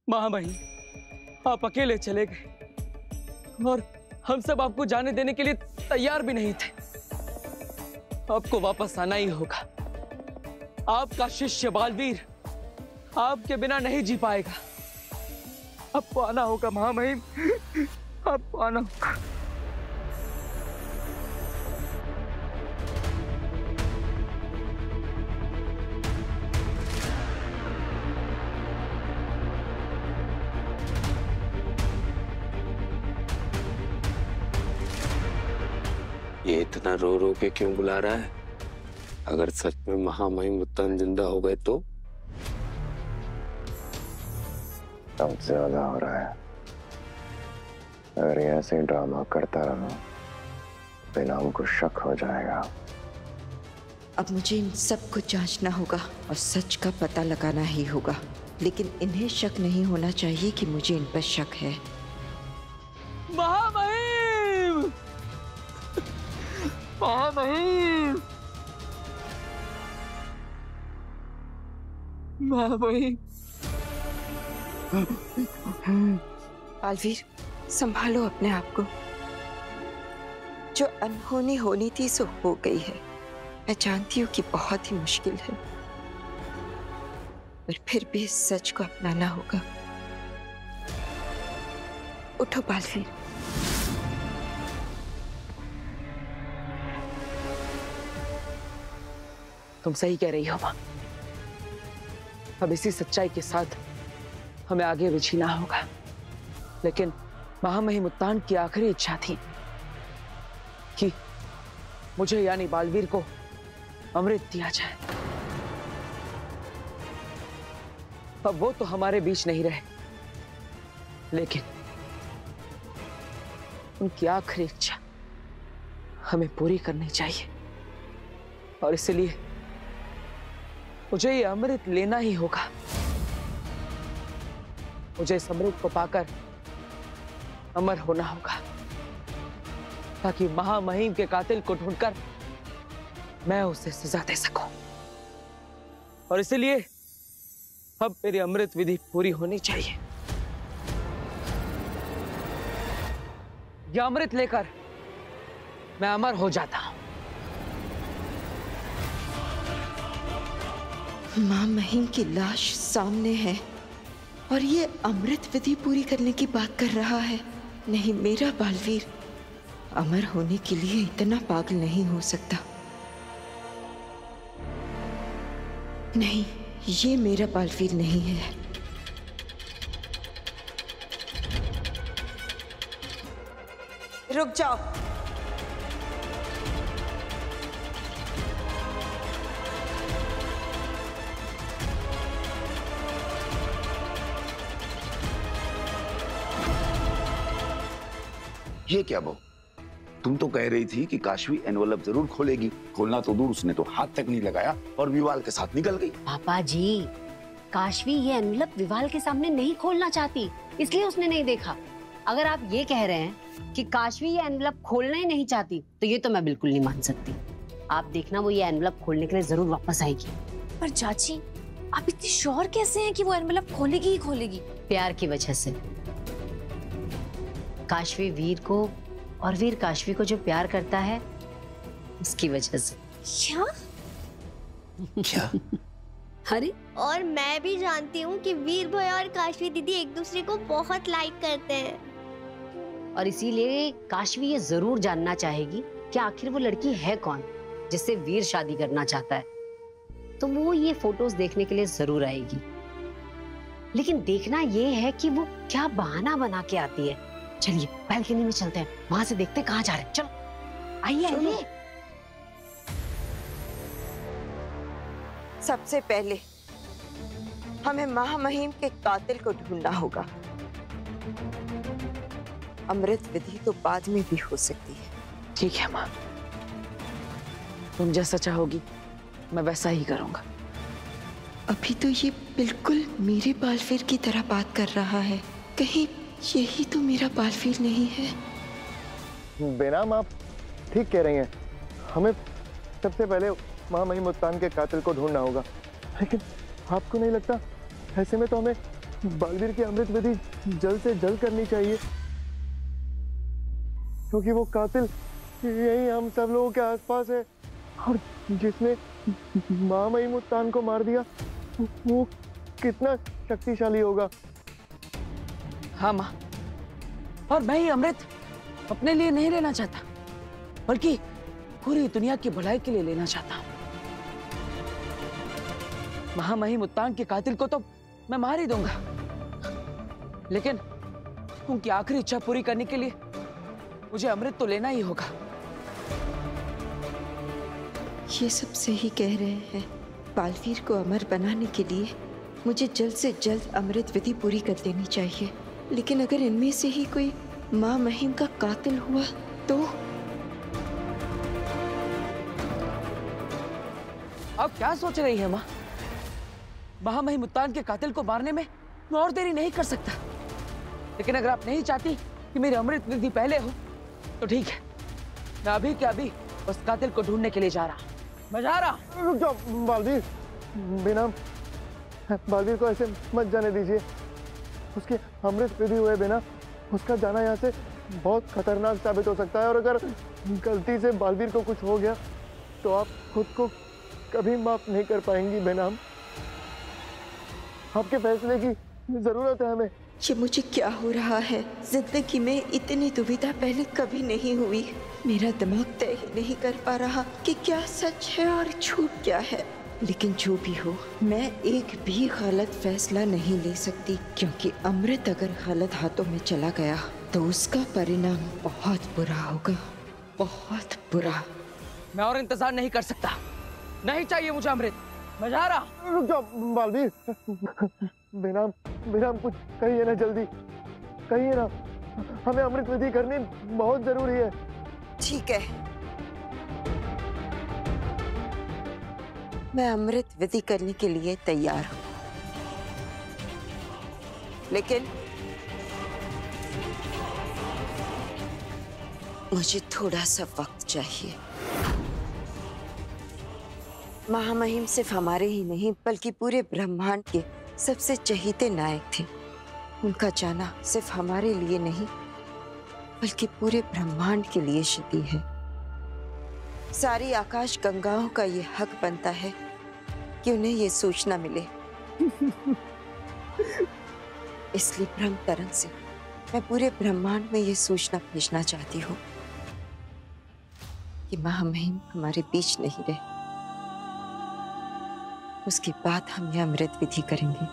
महामहिम, आप अकेले चले गए और हम सब आपको जाने देने के लिए तैयार भी नहीं थे। आपको वापस आना ही होगा। आपका शिष्य बालवीर आपके बिना नहीं जी पाएगा। आपको आना होगा महामहिम, आपको आना होगा। ये इतना रो रो के क्यों बुला रहा है? अगर सच में महामहिम उत्तान जिंदा हो गए तो? अब ज्यादा हो रहा है। अगर ये ऐसे ड्रामा करता रहा बिना हमको शक हो जाएगा। अब मुझे इन सब को जांचना होगा और सच का पता लगाना ही होगा, लेकिन इन्हें शक नहीं होना चाहिए कि मुझे इन पर शक है। महामहिम! महामहिम! महामहिम! बालवीर, संभालो अपने आप को। जो अनहोनी होनी थी सो हो गई है। मैं जानती हूँ कि बहुत ही मुश्किल है, पर फिर भी इस सच को अपनाना होगा। उठो बालवीर। तुम सही कह रही हो मां। अब इसी सच्चाई के साथ हमें आगे भी जीना होगा। लेकिन महामहिम उत्तान की आखिरी इच्छा थी कि मुझे यानी बालवीर को अमृत दिया जाए। अब वो तो हमारे बीच नहीं रहे, लेकिन उनकी आखिरी इच्छा हमें पूरी करनी चाहिए और इसलिए मुझे ये अमृत लेना ही होगा। मुझे इस अमृत को पाकर अमर होना होगा ताकि महामहिम के कातिल को ढूंढकर मैं उसे सजा दे सकूं। और इसलिए अब मेरी अमृत विधि पूरी होनी चाहिए। यह अमृत लेकर मैं अमर हो जाता हूं। मां महिम की लाश सामने है और ये अमृत विधि पूरी करने की बात कर रहा है। नहीं, मेरा बालवीर अमर होने के लिए इतना पागल नहीं हो सकता। नहीं, ये मेरा बालवीर नहीं है। रुक जाओ। ये क्या बहू, तुम तो कह रही थी कि काशवी एनवलप जरूर खोलेगी। खोलना तो दूर, उसने तो हाथ तक नहीं लगाया और विवाल के साथ निकल गई। पापा जी, काशवी ये एनवलप विवाल के सामने नहीं खोलना चाहती, इसलिए उसने नहीं देखा। अगर आप ये कह रहे हैं कि काशवी ये एनवलप खोलना ही नहीं चाहती, तो ये तो मैं बिल्कुल नहीं मान सकती। आप देखना, वो ये एनवलप खोलने के लिए जरूर वापस आएगी। पर चाची, आप इतनी श्योर कैसे हैं कि वो एनवलप खोलेगी ही खोलेगी? प्यार की वजह से। काशवी वीर को और वीर काशवी को जो प्यार करता है, उसकी वजह से। क्या? क्या? अरे, और मैं भी जानती हूँ कि वीर भाई और काशवी दीदी एक दूसरे को बहुत लाइक करते हैं। और इसीलिए काशवी ये जरूर जानना चाहेगी कि आखिर वो लड़की है कौन जिससे वीर शादी करना चाहता है। तो वो ये फोटोज देखने के लिए जरूर आएगी। लेकिन देखना ये है कि वो क्या बहाना बना के आती है। चलिए बालकनी में चलते हैं, वहां से देखते हैं कहाँ जा रहे हैं। चलो आइए आइए। सबसे पहले हमें महामहिम के कातिल को ढूंढना होगा। अमृत विधि तो बाद में भी हो सकती है। ठीक है मां, तुम जैसा चाहोगी मैं वैसा ही करूंगा। अभी तो ये बिल्कुल मेरे बालवीर की तरह बात कर रहा है। कहीं यही तो मेरा बालवीर नहीं है? बेनाम, आप ठीक कह रही हैं। हमें सबसे पहले महामहिम उत्तान के कातिल को ढूंढना होगा। लेकिन आपको नहीं लगता ऐसे में तो हमें बालवीर की अमृत विधि जल्द से जल्द करनी चाहिए, क्योंकि वो कातिल यही हम सब लोगों के आसपास है, और जिसने महामहिम मुत्तान को मार दिया वो कितना शक्तिशाली होगा। हाँ माँ, और मैं ये अमृत अपने लिए नहीं लेना चाहता, बल्कि पूरी दुनिया की भलाई के लिए लेना चाहता हूँ। महामहिम मुत्तान के कातिल को तो मैं मार ही दूंगा, लेकिन उनकी आखिरी इच्छा पूरी करने के लिए मुझे अमृत तो लेना ही होगा। ये सब सही कह रहे हैं। बालवीर को अमर बनाने के लिए मुझे जल्द से जल्द अमृत विधि पूरी कर देनी चाहिए, लेकिन अगर इनमें से ही कोई माँ महिम का कातिल हुआ तो? आप क्या सोच रही है माँ? महामहिम मुत्तान के कातिल को मारने में मैं और देरी नहीं कर सकता, लेकिन अगर आप नहीं चाहती कि मेरी अमृत विधि पहले हो तो ठीक है, मैं अभी के अभी उस कातिल को ढूंढने के लिए जा रहा। मैं जा रहा। रुक जाओ बालवीर, बिना बालवीर को ऐसे मत जाने दीजिए। उसकी अमृत विधि हुए बिना उसका जाना यहाँ से बहुत खतरनाक साबित हो सकता है, और अगर गलती से बालवीर को कुछ हो गया तो आप खुद को कभी माफ नहीं कर पाएंगी बेनाम। आपके फैसले की जरूरत है हमें। ये मुझे क्या हो रहा है? जिंदगी में इतनी दुविधा पहले कभी नहीं हुई। मेरा दिमाग तय ही नहीं कर पा रहा कि क्या सच है और झूठ क्या है। लेकिन जो भी हो, मैं एक भी गलत फैसला नहीं ले सकती, क्योंकि अमृत अगर गलत हाथों में चला गया तो उसका परिणाम बहुत बुरा होगा, बहुत बुरा। मैं और इंतजार नहीं कर सकता, नहीं चाहिए मुझे अमृत, मैं जा रहा। रुक जाओ बालवीर, बेनाम बेनाम कुछ कहिए ना, जल्दी कहिए ना, हमें अमृत विधि करनी बहुत जरूरी है। ठीक है, मैं अमृत विधि करने के लिए तैयार हूं, लेकिन मुझे थोड़ा सा वक्त चाहिए। महामहिम सिर्फ हमारे ही नहीं बल्कि पूरे ब्रह्मांड के सबसे चहीते नायक थे। उनका जाना सिर्फ हमारे लिए नहीं बल्कि पूरे ब्रह्मांड के लिए क्षति है। सारी आकाश गंगाओं का ये हक बनता है कि उन्हें ये सूचना मिले। इसलिए ब्रह्म तरंग से मैं पूरे ब्रह्मांड में ये सूचना भेजना चाहती हूँ कि महामहिम हमारे बीच नहीं रहे। उसके बाद हम यह अमृत विधि करेंगे।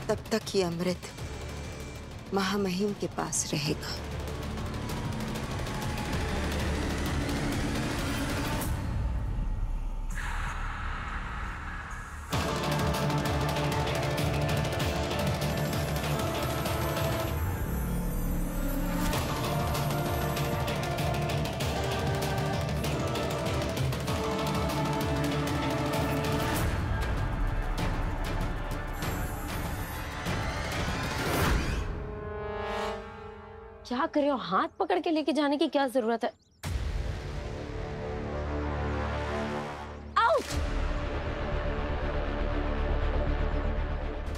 तब तक ये अमृत महामहिम के पास रहेगा। क्या कर रहे हो? हाथ पकड़ के लेके जाने की क्या जरूरत है? आउट!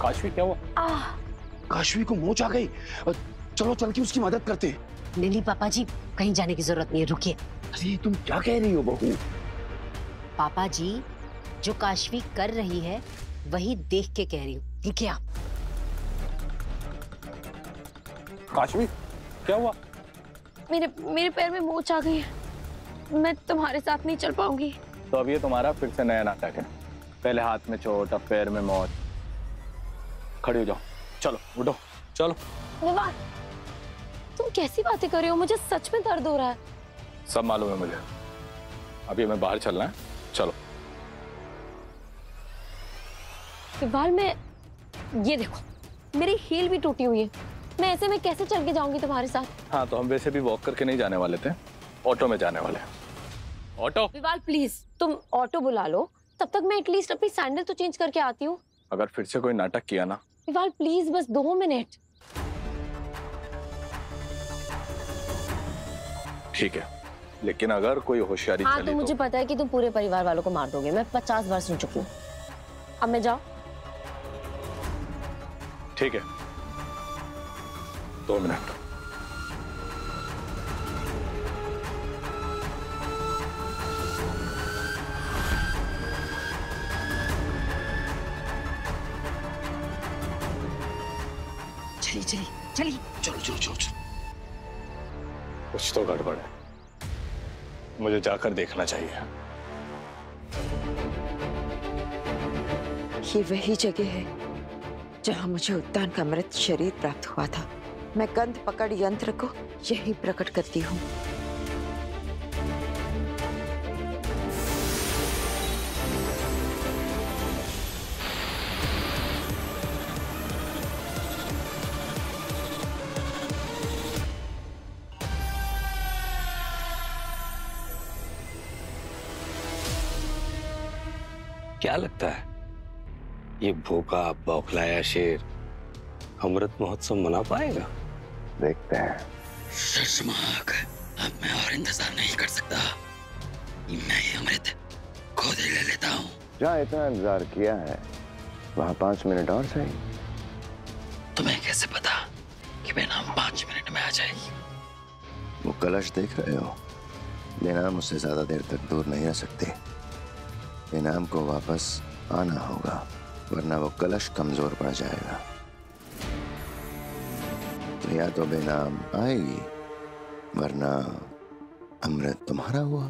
काशवी क्या हुआ? काशवी को मोच आ गई। चलो चल के उसकी मदद करते हैं। नहीं पापा जी, कहीं जाने की जरूरत नहीं है, रुकिए। अरे तुम क्या कह रही हो बहू? पापा जी, जो काशवी कर रही है वही देख के कह रही हूँ, रुकिए आप। काशवी क्या हुआ? मेरे पैर में मोच आ गई है, मैं तुम्हारे साथ नहीं चल पाऊंगी। तो अब ये तुम्हारा फिर से नया नाटक है। पहले हाथ में चोट, अब पैर में मौत। खड़ी हो जाओ, चलो उठो, चलो। विवान, तुम कैसी बातें कर रहे हो? मुझे सच में दर्द हो रहा है। सब मालूम है मुझे, अभी हमें बाहर चलना है, चलो। विवाल, मैं ये देखो, मेरी हील भी टूटी हुई है, मैं ऐसे में कैसे चल के जाऊंगी तुम्हारे साथ? हाँ तो हम वैसे भी वॉक करके नहीं जाने वाले थे, ऑटो में जाने वाले हैं। ऑटो? विवाल प्लीज तुम ऑटो बुला लो, तब तक मैं एटलीस्ट अपनी सैंडल तो चेंज करके आती हूँ। अगर फिर से कोई नाटक किया ना। विवाल प्लीज बस 2 मिनट। ठीक है, लेकिन अगर कोई होशियारी हाँ चली तो मुझे पता है कि तुम पूरे परिवार वालों को मार दोगे, मैं 50 बार सुन चुकी हूँ। अब मैं जाऊँ? ठीक है, 2 मिनट। चलिए चलो। कुछ तो गड़बड़ है, मुझे जाकर देखना चाहिए। ये वही जगह है जहां मुझे उत्तान का मृत शरीर प्राप्त हुआ था। मैं गंध पकड़ यंत्र को यही प्रकट करती हूँ। क्या लगता है ये भूखा बौखलाया शेर अमृत महोत्सव मना पाएगा? देखते हैं। शर्मनाक, अब मैं और इंतजार नहीं कर सकता। मैं ये अमृत खुद ही ले लेता हूँ। जहाँ इतना इंतजार किया है वहाँ 5 मिनट और सही। तुम्हें कैसे पता कि बेनाम 5 मिनट में आ जाएगी? वो कलश देख रहे हो? बेनाम उससे ज्यादा देर तक दूर नहीं रह सकते। बेनाम को वापस आना होगा, वरना वो कलश कमजोर पड़ जाएगा। तो या तो बेनाम आएगी, वरना अमृत तुम्हारा हुआ।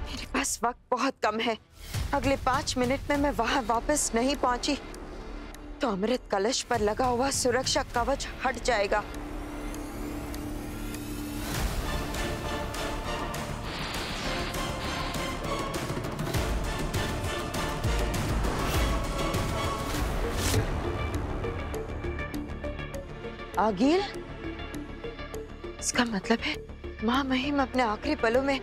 मेरे पास वक्त बहुत कम है। अगले 5 मिनट में मैं वहां वापस नहीं पहुंची तो अमृत कलश पर लगा हुआ सुरक्षा कवच हट जाएगा। आगिल, इसका मतलब है मां महिम अपने आखिरी पलों में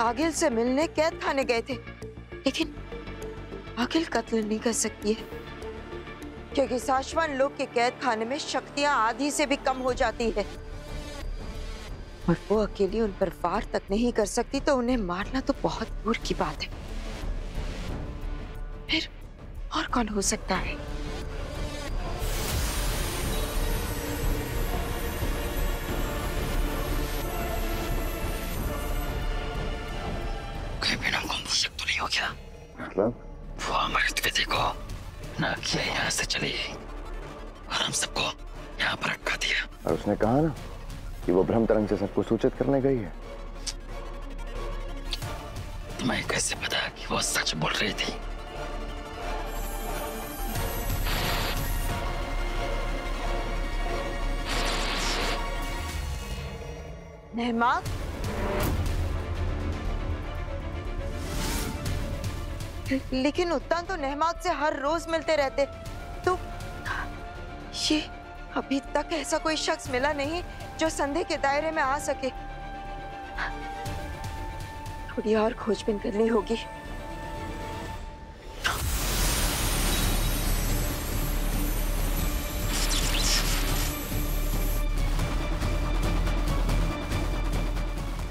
आगिल से मिलने कैद खाने गए थे, लेकिन आगिल कत्ल नहीं कर सकती है क्योंकि शाश्वत लोग के कैद खाने में शक्तियां आधी से भी कम हो जाती है और वो अकेली उन पर वार तक नहीं कर सकती, तो उन्हें मारना तो बहुत दूर की बात है। फिर और कौन हो सकता है? तो नहीं हो क्या? मतलब? वो अमृत विधि को ना किया यहाँ से चली और हम सबको यहाँ पर अटका दिया। और उसने कहा ना कि वो भ्रम तरंग से सबको सूचित करने गई है। तुम्हें कैसे पता कि वो सच बोल रही थी? नेहमाग, लेकिन उत्तान तो नेहमाग से हर रोज मिलते रहते, तो ये अभी तक ऐसा कोई शख्स मिला नहीं जो संदेह के दायरे में आ सके। थोड़ी और खोजबीन करनी होगी।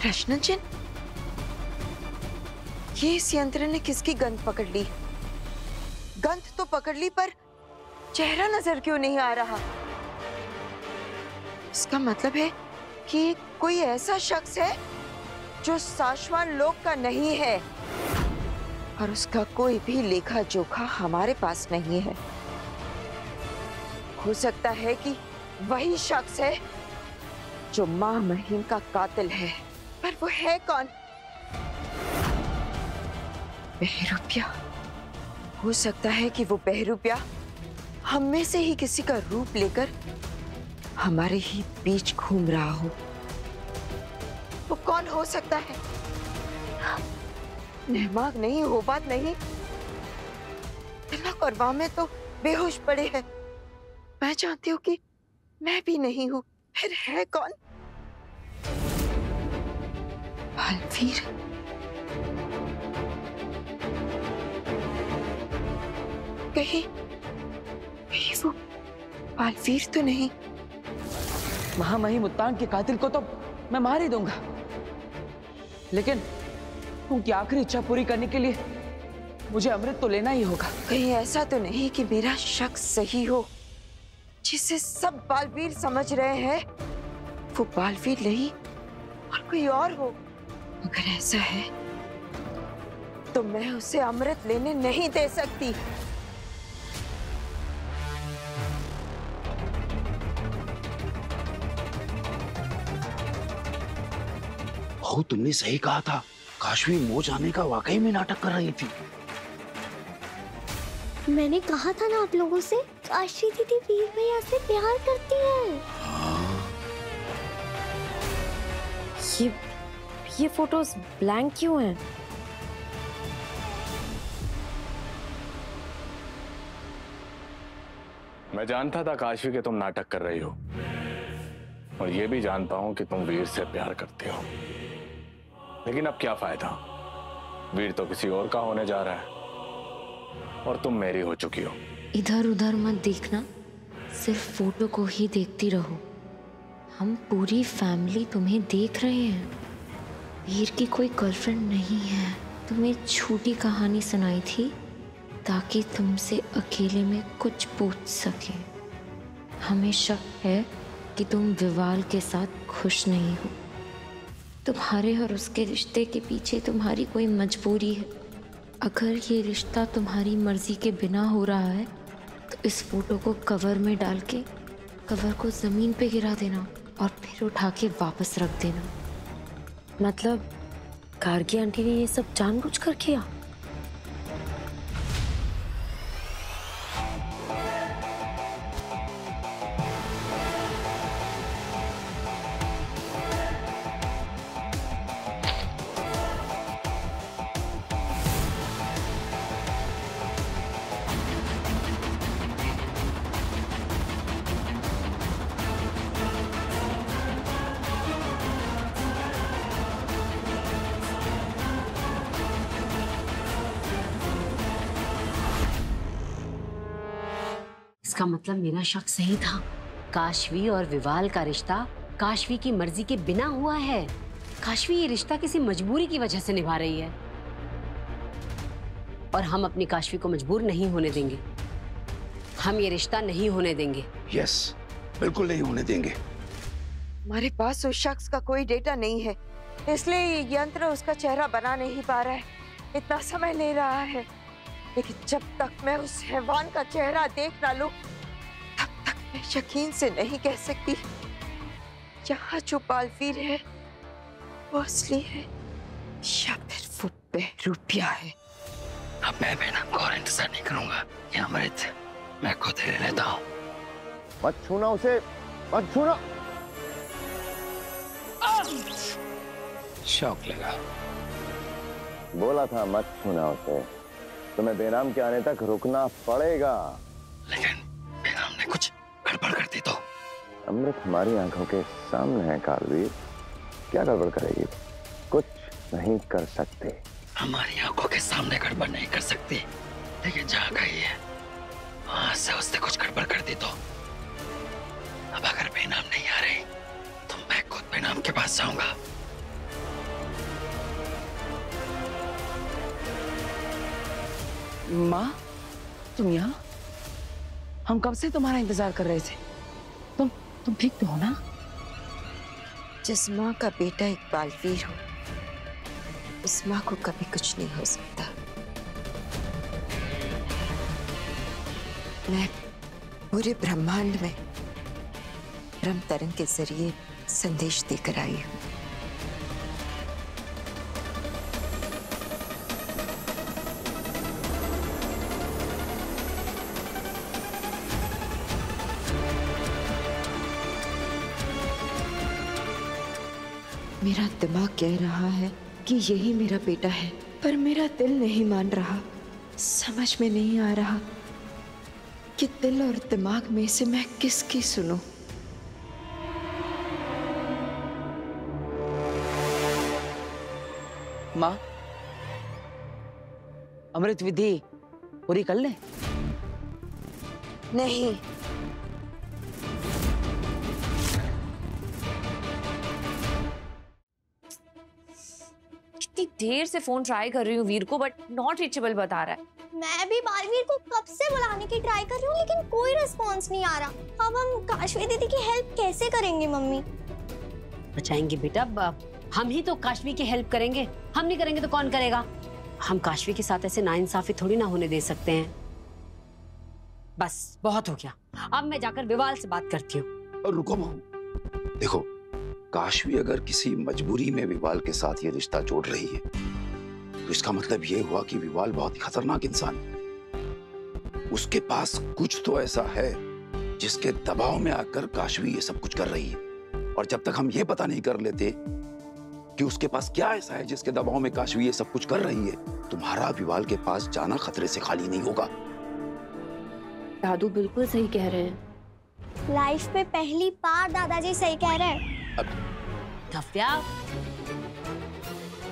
प्रश्न चिन्ह, ये इस यंत्र ने किसकी गंध पकड़ ली? गंध तो पकड़ ली, पर चेहरा नजर क्यों नहीं आ रहा? इसका मतलब है कि कोई ऐसा शख्स है जो शाश्वत लोक का नहीं है और उसका कोई भी लेखा जोखा हमारे पास नहीं है। हो सकता है कि वही शख्स है जो मां महिम का कातिल है, पर वो है कौन? बहरूपिया। हो सकता है कि वो बहरूपिया हम में से ही किसी का रूप लेकर हमारे ही बीच घूम रहा हो। वो कौन हो सकता है? दिमाग नहीं, हो बात नहीं। तिलक और वामे तो बेहोश पड़े हैं। मैं जानती हूँ कि मैं भी नहीं हूँ, फिर है कौन? बालवीर। कहीं वो बालवीर तो नहीं? महामहिम उत्तान के कातिल को तो मैं मार ही दूंगा, लेकिन उनकी आखिरी इच्छा पूरी करने के लिए मुझे अमृत तो लेना ही होगा। कहीं ऐसा तो नहीं कि मेरा शक सही हो, जिसे सब बालवीर समझ रहे हैं वो बालवीर नहीं और कोई और हो? अगर ऐसा है तो मैं उसे अमृत लेने नहीं दे सकती। बहू, तुमने सही कहा था, काशवी मोच आने का वाकई में नाटक कर रही थी। मैंने कहा था ना आप लोगों से, काशवी दीदी वीर भैया से प्यार करती है। ये फोटोज ब्लैंक क्यों हैं? मैं जानता था काशवी कि तुम नाटक कर रही हो, और ये भी जानता हूं कि तुम वीर से प्यार करते हो, लेकिन अब क्या फायदा? वीर तो किसी और का होने जा रहा है और तुम मेरी हो चुकी हो। इधर उधर मत देखना, सिर्फ फोटो को ही देखती रहो। हम पूरी फैमिली तुम्हें देख रहे हैं। वीर की कोई गर्लफ्रेंड नहीं है। तुम्हें छोटी कहानी सुनाई थी ताकि तुमसे अकेले में कुछ पूछ सके। हमें शक है कि तुम विवाल के साथ खुश नहीं हो। तुम्हारे और उसके रिश्ते के पीछे तुम्हारी कोई मजबूरी है। अगर ये रिश्ता तुम्हारी मर्जी के बिना हो रहा है तो इस फोटो को कवर में डाल के कवर को जमीन पे गिरा देना और फिर उठा के वापस रख देना। मतलब गार्गी आंटी ने ये सब जानबूझकर किया? इसका मतलब मेरा शक सही था। काशवी और विवाल का रिश्ता काशवी की मर्जी के बिना हुआ है। काशवी ये रिश्ता किसी मजबूरी की वजह से निभा रही है और हम अपनी काशवी को मजबूर नहीं होने देंगे। हम ये रिश्ता नहीं होने देंगे। यस, बिल्कुल नहीं होने देंगे। हमारे पास उस शख्स का कोई डेटा नहीं है, इसलिए ये यंत्र उसका चेहरा बना नहीं पा रहा है। इतना समय ले रहा है, लेकिन जब तक मैं उस हैवान का चेहरा देख ना लूं, तब तक मैं यकीन से नहीं कह सकती यहाँ जो बालवीर है वो असली है या फिर वो बहरूपिया है। अब मैं बेनाम को और इंतजार नहीं करूंगा। ये अमृत मैं खुद ले लेता हूँ। मत छूना उसे, मत छूना। शौक लगा। बोला था मत छूना उसे। तुम्हें बेनाम के आने तक रुकना पड़ेगा। लेकिन बेनाम ने कुछ गड़बड़ कर दी तो? अमृत हमारी आंखों के सामने है कालवीर, क्या गड़बड़ करेगी? कुछ नहीं कर सकते। हमारी आंखों के सामने गड़बड़ नहीं कर सकती, लेकिन जहाँ गई है वहां से उसने कुछ गड़बड़ कर दी तो? अब अगर बेनाम नहीं आ रही तो मैं खुद बेनाम के पास जाऊंगा। माँ, तुम यहाँ? हम कब से तुम्हारा इंतजार कर रहे थे। तुम ठीक तो हो ना? जिस माँ का बेटा एक बालवीर हो, उस माँ को कभी कुछ नहीं हो सकता। मैं पूरे ब्रह्मांड में ब्रह्म तरंग के जरिए संदेश देकर आई हूँ। मेरा दिमाग कह रहा है कि यही मेरा बेटा है, पर मेरा दिल नहीं मान रहा। समझ में नहीं आ रहा कि दिल और दिमाग में से मैं किसकी सुनूं। माँ, अमृत विधि पूरी कर ले। नहीं, कितनी देर से फोन ट्राई कर रही हूँ वीर को, बट नॉट रीचेबल बता रहा है। मैं भी बालवीर को कब से बुलाने की ट्राई कर रही हूँ, लेकिन कोई रिस्पॉन्स नहीं आ रहा। अब हम काशवी दीदी की हेल्प कैसे करेंगे मम्मी? बचाएंगे बेटा, हम ही तो काशवी की हेल्प करेंगे। हम नहीं करेंगे तो कौन करेगा? हम काशवी के साथ ऐसे नाइंसाफी थोड़ी ना होने दे सकते हैं। बस बहुत हो गया, अब मैं जाकर विवाल से बात करती हूँ। और रुको बहू, देखो काशवी अगर किसी मजबूरी में विवाल के साथ ये रिश्ता जोड़ रही है तो इसका मतलब ये हुआ कि विवाल बहुत ही खतरनाक इंसान है। उसके पास कुछ तो ऐसा है जिसके दबाव में आकर काशवी ये सब कुछ कर रही है। और जब तक हम ये पता नहीं कर लेते कि उसके पास क्या ऐसा है जिसके दबाव में काशवी ये सब कुछ कर रही है, तुम्हारा विवाल के पास जाना खतरे से खाली नहीं होगा। दादू बिल्कुल सही कह रहे हैं। लाइफ में पहली बार दादाजी सही कह रहे हैं। नव्या,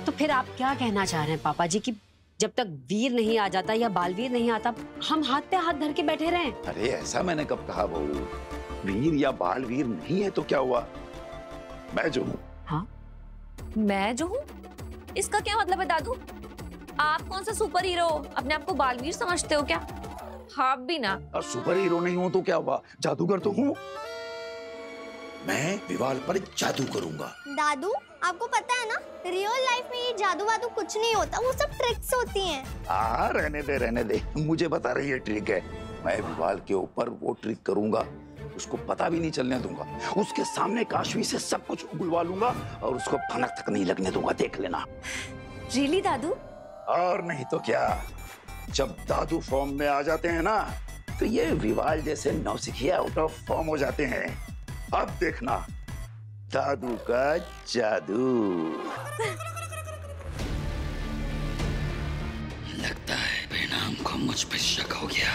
तो फिर आप क्या कहना चाह रहे हैं पापा जी, कि जब तक वीर नहीं आ जाता या बालवीर नहीं आता हम हाथ पे हाथ धर के बैठे रहें? अरे ऐसा मैंने कब कहा बहू? वीर या बालवीर नहीं है तो क्या हुआ, मैं जो हूँ। हाँ, मैं जो हूँ? इसका क्या मतलब है दादू? आप कौन सा सुपर हीरो अपने आप को बालवीर समझते हो क्या? आप भी ना। और सुपर हीरो नहीं हूं तो क्या हुआ, जादूगर तो हूँ। मैं विवाल पर जादू करूंगा। दादू, आपको पता है ना, रियल लाइफ में ये जादू वादू कुछ नहीं होता, वो सब ट्रिक्स होती हैं। रहने दे, मुझे बता रही है ट्रिक है। मैं विवाल के ऊपर वो ट्रिक करूंगा, उसको पता भी नहीं चलने दूंगा। उसके सामने काशवी से सब कुछ उगलवा लूंगा और उसको भनक तक नहीं लगने दूंगा, देख लेना। रियली दादू? और नहीं तो क्या, जब दादू फॉर्म में आ जाते हैं ना तो ये विवाल जैसे नौसिखिया आउट ऑफ फॉर्म हो जाते हैं। अब देखना दादू का जादू। लगता है बेनाम को मुझ पे शक हो गया।